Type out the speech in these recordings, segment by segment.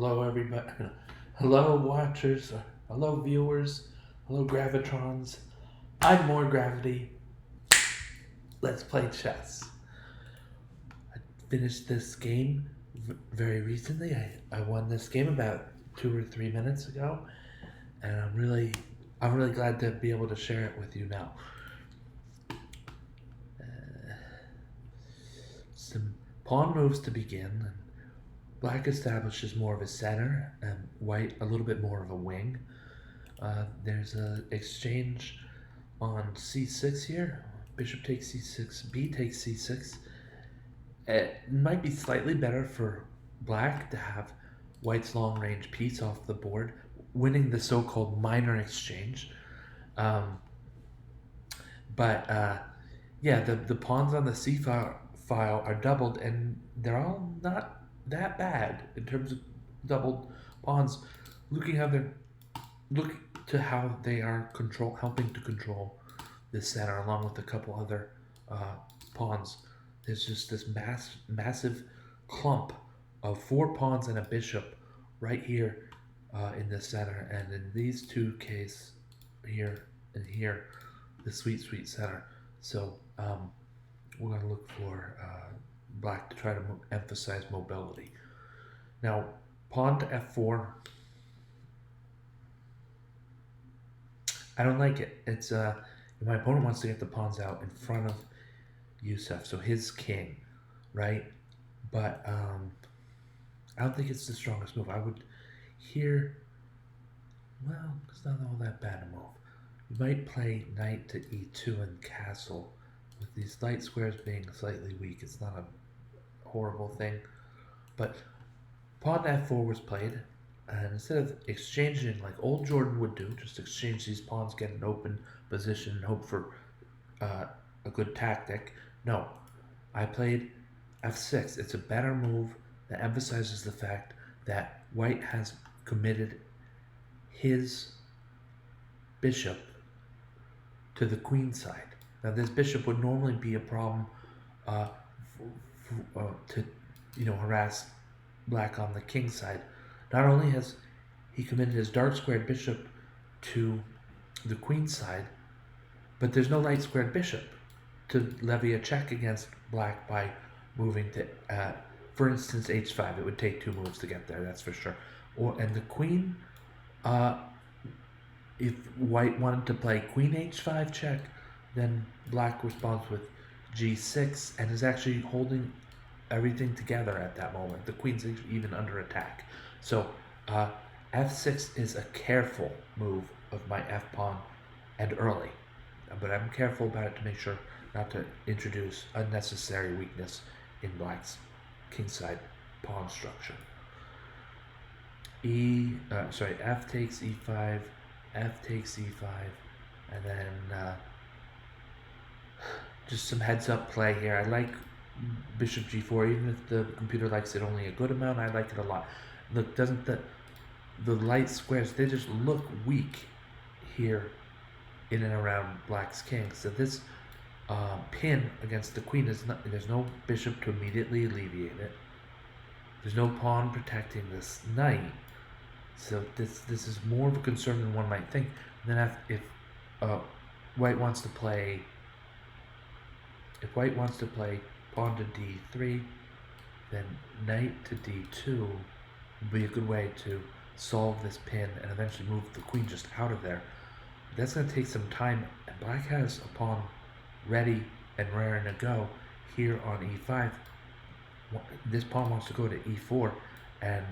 Hello, everybody. Hello, watchers. Hello, viewers. Hello, Gravitrons. I'm More Gravity. Let's play chess. I finished this game very recently. I won this game about 2 or 3 minutes ago, and I'm really glad to be able to share it with you now. Some pawn moves to begin. And Black establishes more of a center, and White a little bit more of a wing. There's an exchange on c6 here. Bishop takes c6, b takes c6. It might be slightly better for Black to have White's long range piece off the board, winning the so-called minor exchange. Um, but yeah, the pawns on the c file are doubled, and they're all not that bad in terms of doubled pawns. Looking how they're look to how they are helping to control the center, along with a couple other pawns. There's just this massive clump of 4 pawns and a bishop right here in the center, and in these two cases here and here, the sweet center. So we're going to look for Black to try to emphasize mobility. Now, pawn to f4. I don't like it. It's my opponent wants to get the pawns out in front of Yusuf, so his king, right? But I don't think it's the strongest move. I would here, well, it's not all that bad a move. You might play knight to e2 and castle, with these light squares being slightly weak. It's not a horrible thing, but pawn to f4 was played, and instead of exchanging like old Jordan would do, just exchange these pawns, get an open position, and hope for a good tactic. No, I played f6. It's a better move that emphasizes the fact that White has committed his bishop to the queen side. Now, this bishop would normally be a problem to harass Black on the king side. Not only has he committed his dark squared bishop to the queen side, but there's no light squared bishop to levy a check against Black by moving to, for instance, h5. It would take 2 moves to get there, that's for sure. And the queen, if White wanted to play queen h5 check, then Black responds with g6 and is actually holding everything together at that moment. The queen's even under attack. So f6 is a careful move of my f-pawn, and early. But I'm careful about it to make sure not to introduce unnecessary weakness in Black's kingside pawn structure. F takes e5, F takes e5, and then just some heads-up play here. I like bishop g4, even if the computer likes it only a good amount. I like it a lot. Look, doesn't the light squares, they just look weak here in and around Black's king. So this pin against the queen is not. There's no bishop to immediately alleviate it. There's no pawn protecting this knight. So this is more of a concern than one might think. And then if White wants to play, pawn to d3, then knight to d2 would be a good way to solve this pin and eventually move the queen just out of there. That's going to take some time, and Black has a pawn ready and raring to go here on e5. This pawn wants to go to e4 and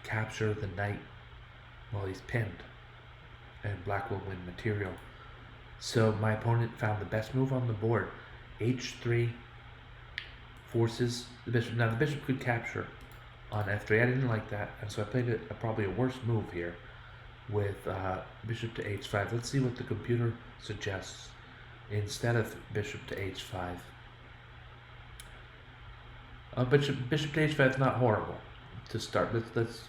capture the knight while he's pinned, and Black will win material. So my opponent found the best move on the board. h3 forces the bishop. Now the bishop could capture on f3. I didn't like that, and so I played probably a worse move here with bishop to h5. Let's see what the computer suggests instead of bishop to h5. Bishop to h5 is not horrible to start. Let's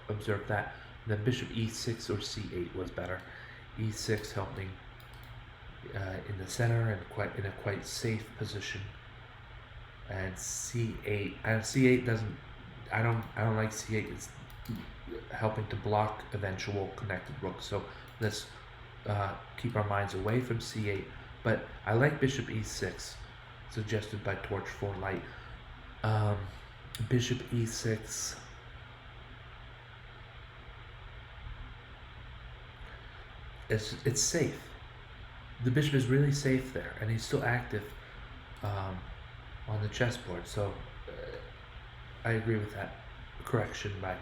observe that. Then bishop e6 or c8 was better. e6 helping in the center and in a quite safe position. And c8. And c8 doesn't. I don't like c8. helping to block eventual connected rooks. So let's keep our minds away from c8. But I like bishop e6, suggested by Torch 4 Light. Bishop e6. It's safe. The bishop is really safe there, and he's still active on the chessboard. So I agree with that correction by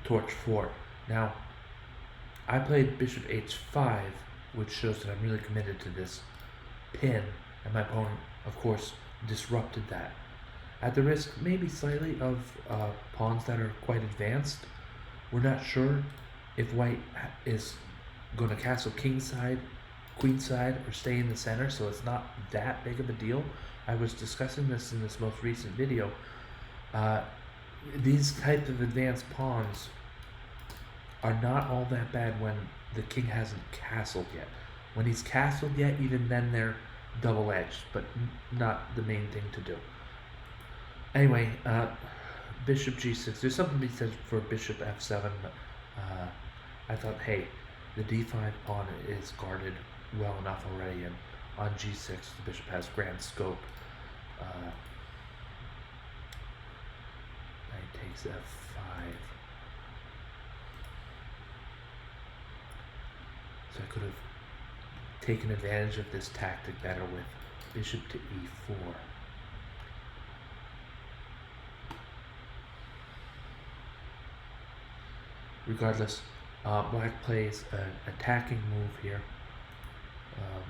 Torch 4. Now, I played bishop h5, which shows that I'm really committed to this pin, and my opponent, of course, disrupted that. At the risk, maybe slightly, of pawns that are quite advanced, we're not sure if white is going to castle kingside, queenside, or stay in the center, so it's not that big of a deal. I was discussing this in this most recent video. These types of advanced pawns are not all that bad when the king hasn't castled yet. When he's castled yet, even then they're double-edged, but not the main thing to do. Anyway, bishop g6. There's something to be said for bishop f7, but I thought, hey, the d5 pawn is guarded well enough already, and on g6 the bishop has grand scope. Knight takes f5. So I could have taken advantage of this tactic better with bishop to e4. Regardless, black plays an attacking move here.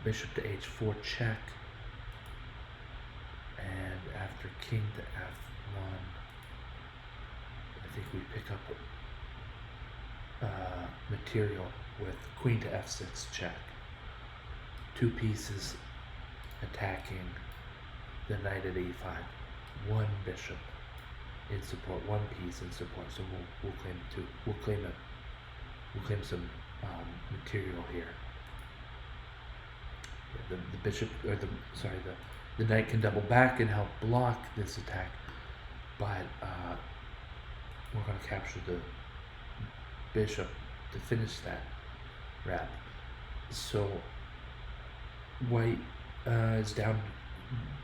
Bishop to h4 check. And after king to f1, I think we pick up material with queen to f6 check. Two pieces attacking the knight at e5. One bishop in support, one piece in support. So we'll claim two. We'll claim some material here. The bishop, or the knight can double back and help block this attack, but we're going to capture the bishop to finish that wrap. So white is down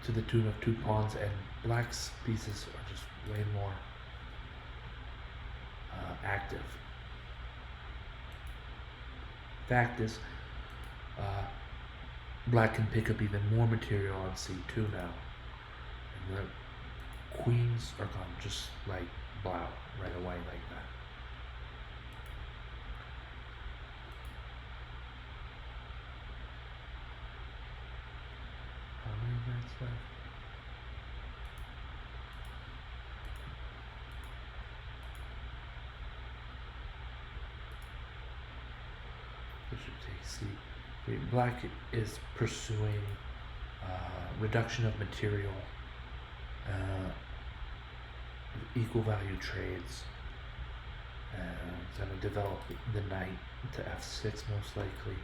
to the tune of 2 pawns, and black's pieces are just way more active. Fact is, black can pick up even more material on c2 now, and the queens are gone just like wow, right away like that. How many knights left? Bishop takes c. Black is pursuing reduction of material, equal value trades, and it's going to develop the knight to f6 most likely.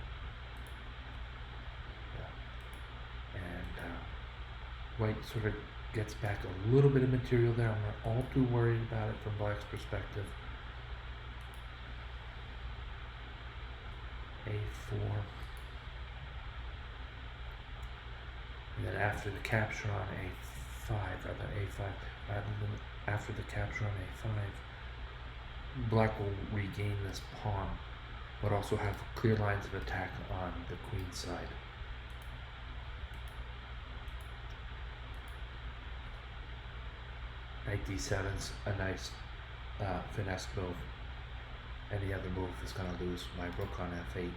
Yeah. And white sort of gets back a little bit of material there. I'm not all too worried about it from black's perspective. a4. And then after the capture on a5, after the capture on a5, black will regain this pawn, but also have clear lines of attack on the queen side. Knight d7's a nice finesse move. Any other move is going to lose my rook on f8.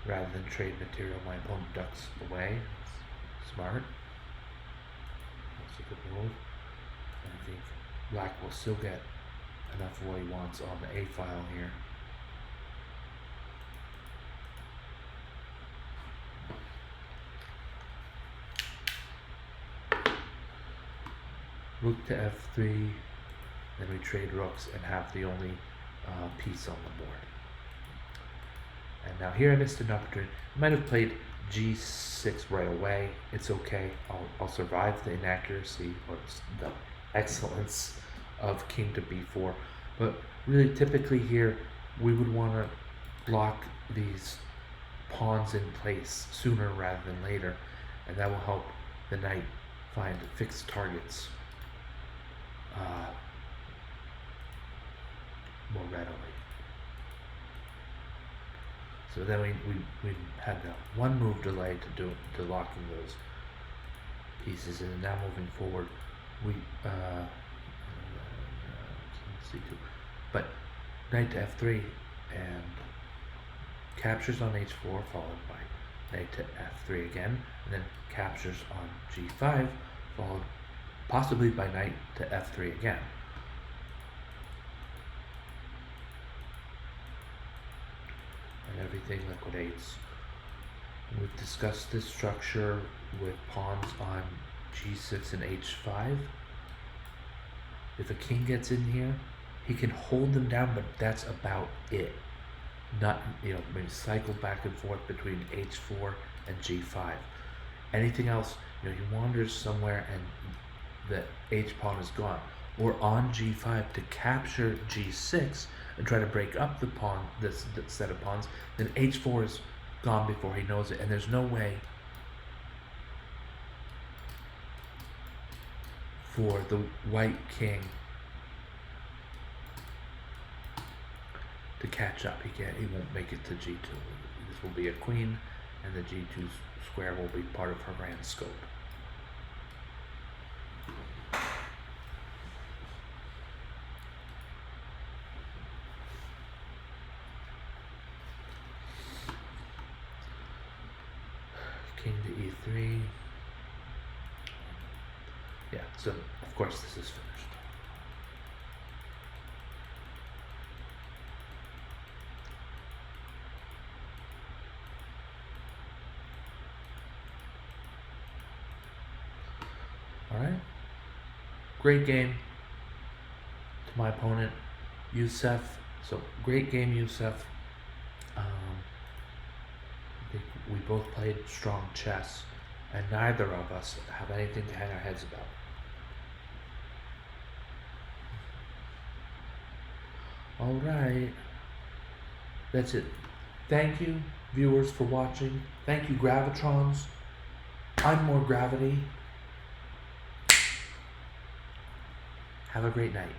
Rather than trade material, my opponent ducks away. It's smart. That's a good move. And I think black will still get enough of what he wants on the A file here. Rook to f3, then we trade rooks and have the only piece on the board. And now here I missed an opportunity. I might have played g6 right away. It's okay. I'll survive the inaccuracy or the excellence of king to b4. But really, typically here, we would want to lock these pawns in place sooner rather than later, and that will help the knight find fixed targets more readily. So then we had a one move delay to locking those pieces, and now moving forward, we c2, but knight to f3 and captures on h4 followed by knight to f3 again, and then captures on g5 followed possibly by knight to f3 again. And everything liquidates. We've discussed this structure with pawns on g6 and h5. If a king gets in here, he can hold them down, but that's about it. Not, maybe cycle back and forth between h4 and g5. Anything else, he wanders somewhere and the h pawn is gone. Or on g5 to capture g6 and try to break up the pawn, this set of pawns, then h4 is gone before he knows it, and there's no way for the white king to catch up. He won't make it to g2. This will be a queen, and the g2 square will be part of her grand scope. King to e3. Yeah, so of course this is finished. All right. Great game to my opponent, Youssef. So great game, Youssef. I think we both played strong chess, and neither of us have anything to hang our heads about. All right. That's it. Thank you, viewers, for watching. Thank you, Gravitrons. I'm More Gravity. Have a great night.